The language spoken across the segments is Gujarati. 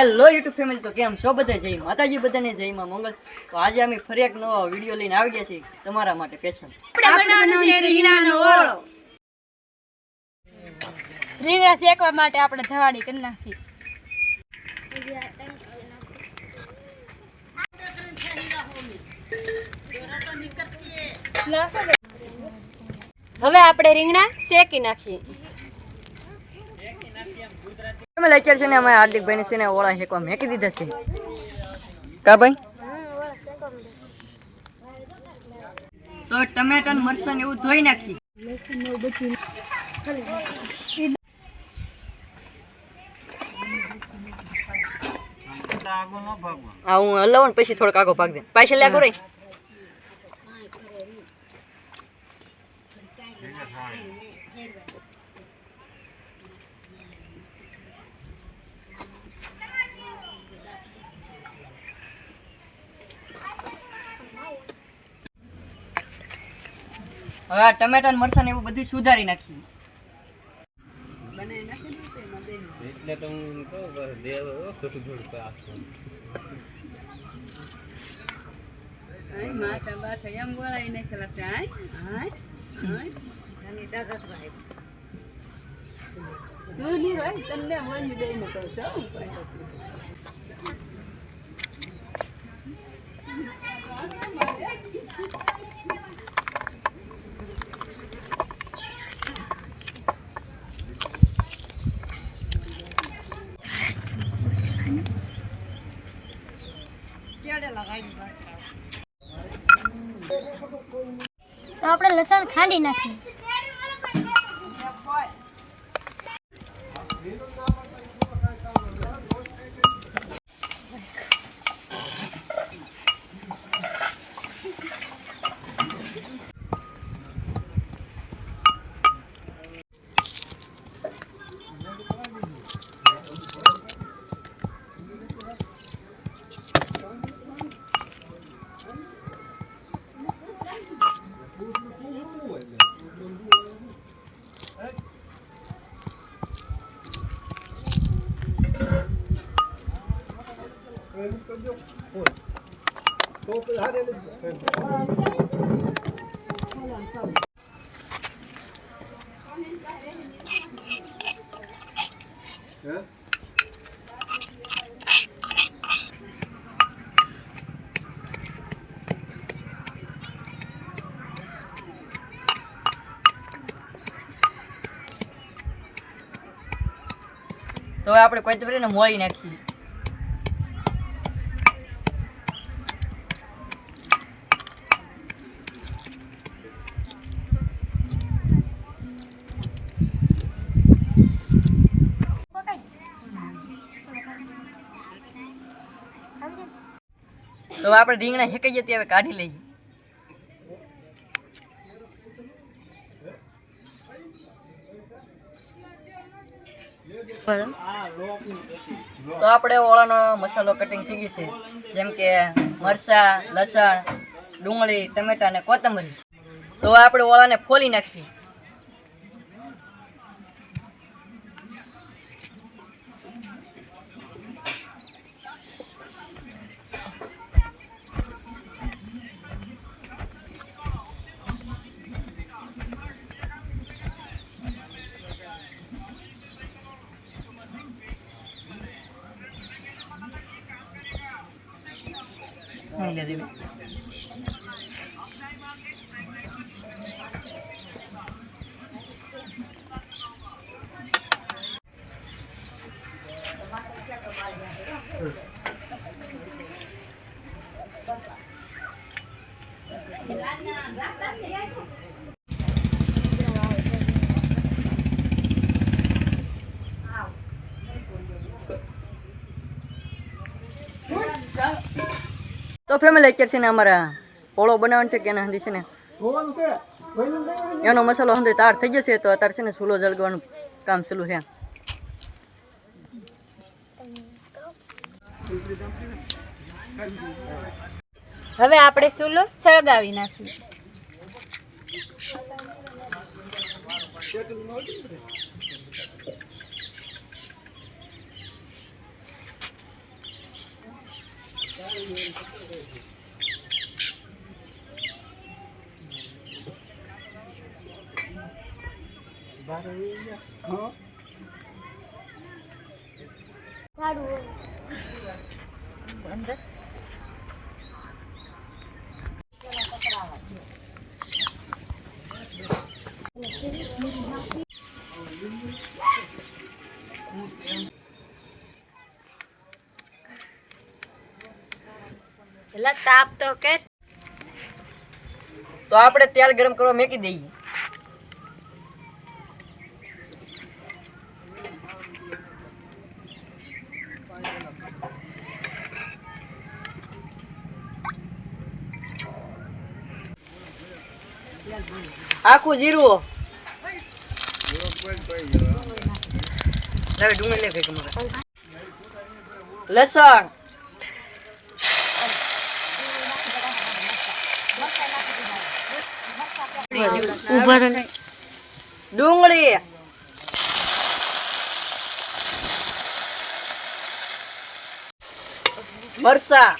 હેલો યુટ્યુબ ફેમિલી, તો કેમ છો બધા? જય માતાજી, બધાને જય માં મંગલ. તો આજે અમે ફરી એક નવો વિડીયો લઈને આવી ગયા છીએ તમારા માટે સ્પેશિયલ. રીંગણા શેકવા માટે આપણે ધવાડી કરી નાખી. હવે આપણે રીંગણા શેકી નાખીએ. તમે લેક્ચર છે ને અમે હાર્દિકભાઈ છે ને ઓળા શેકવા મેકી દીધા છે. કા ભાઈ? તો ટમેટા ને મરચાં ને એવું ધોઈ નાખી. હું હલાવું ને પછી થોડોક આગો ભાગ દે. પાછળ લે કરો. હવે આ ટમેટા ને મરચાં ને એવું બધું સુધારી નાખી. એટલે તો હું કહું બસ દેવ થોડું થોડું આપો. આય માથા બાથા એમ બોલાવી નાખેલા છે. આય આય આય આની તાકાત ભાઈ તું ની હોય તને મન દેઈને કહું છું. તો આપણે લસણ ખાંડી નાખીએ. તો આપણે કોથમીર ને મોળી નાખી. તો આપણે રીંગણા હેકાઈ જતી હવે કાઢી લઈએ. તો આપણે ઓળાનો મસાલો કટિંગ થઈ ગઈ છે, જેમ કે મરચાં, લસણ, ડુંગળી, ટમેટા અને કોથમરી. તો આપણે ઓળાને ફોલી નાખીએ. તો ફેમિલી અત્યારે છે ને અમારા ઓળો બનાવવાનો છે કે એના હંધી છે ને એનો મસાલો હંધી તાર થઈ જશે. તો અત્યારે છે ને ચૂલો જળગવાનું કામ ચાલુ છે. હવે આપણે ચૂલો સળગાવી નાખીએ. પેલા તાપ તો કે તો આપણે તેલ ગરમ કરવા મૂકી દઈએ. આખું જીરું ડુંગળી લે લસણ ડુંગળી મરચાં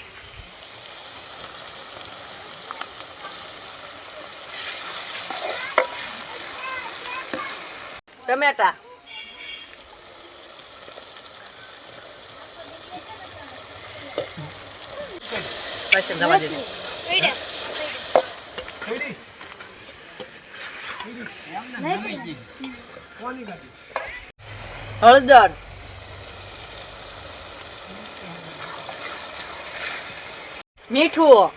ટમેટા પાછળ જવા દે. હળદર મીઠું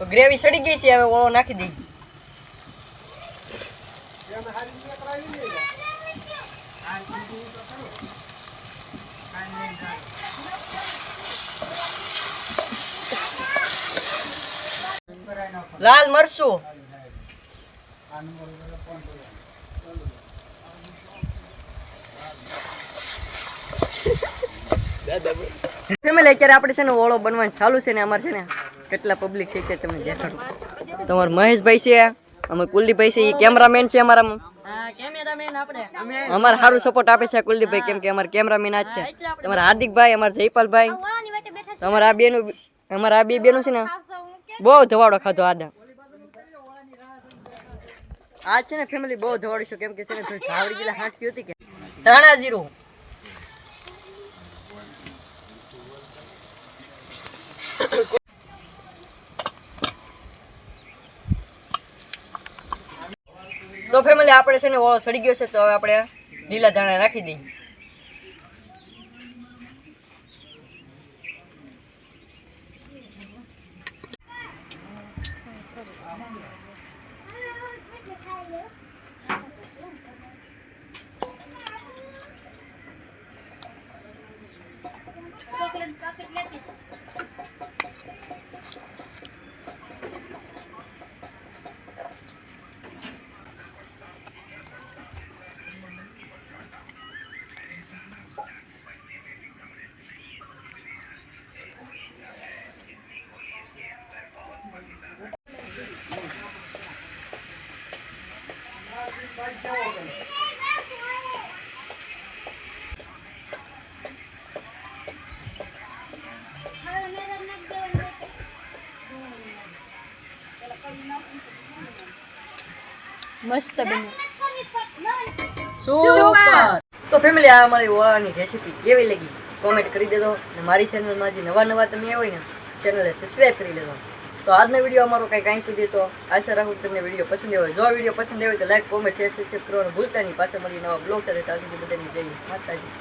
ગ્રેવી સડી ગઈ છે, હવે ઓળો નાખી દઈ. લાલ મરચું ફેમિલી અત્યારે આપણે છે ને ઓળો બનવાનું ચાલુ છે ને અમારે છે ને કેટલા પબ્લિક છે કે તમે દેખાડો. તમારે મહેશભાઈ છે, અમારે કુલદીપભાઈ છે, એ કેમેરામેન છે અમારા. અમારે સારું સપોર્ટ આપે છે કુલદીપભાઈ, કેમ કે અમારા કેમેરામેન આ જ છે. તમારા હાર્દિકભાઈ, અમારા જયપાલભાઈ, અમારા આ બે બેનું છે ને બહુ ધવાડો ખાધો આદા. આજ છે ને ફેમિલી બહુ ધવાડીશું, કેમ કે છે ને ઝાવડી ગયેલા હાંકી હતી કે ધાણા જીરું તો ફેમિલી આપણે છે ને ઓળો સડી ગયો છે, તો હવે આપણે લીલા ધાણા રાખી દઈએ. મસ્ત બને. સુપર. તો ફેમિલી આ અમારી ઓળાની રેસીપી કેવી લાગી કોમેન્ટ કરી દેજો, અને મારી ચેનલમાં જે નવા તમે હોય ને ચેનલને સબસ્ક્રાઇબ કરી લેજો. તો આજનો વિડીયો અમારો કાંઈ સુધી તો આશા રાખું તમને વિડીયો પસંદ આવ્યો. જો વિડીયો પસંદ આવ્યો તો લાઈક, કોમેન્ટ, શેર, સબસ્ક્રાઇબ કરવાનું ભૂલતા નહીં. પાછા મળીએ નવા બ્લોગ સાથે. ત્યાં સુધી બધાની જય માતાજી.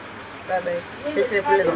Bye bye. સબસ્ક્રાઇબ કરી લેજો.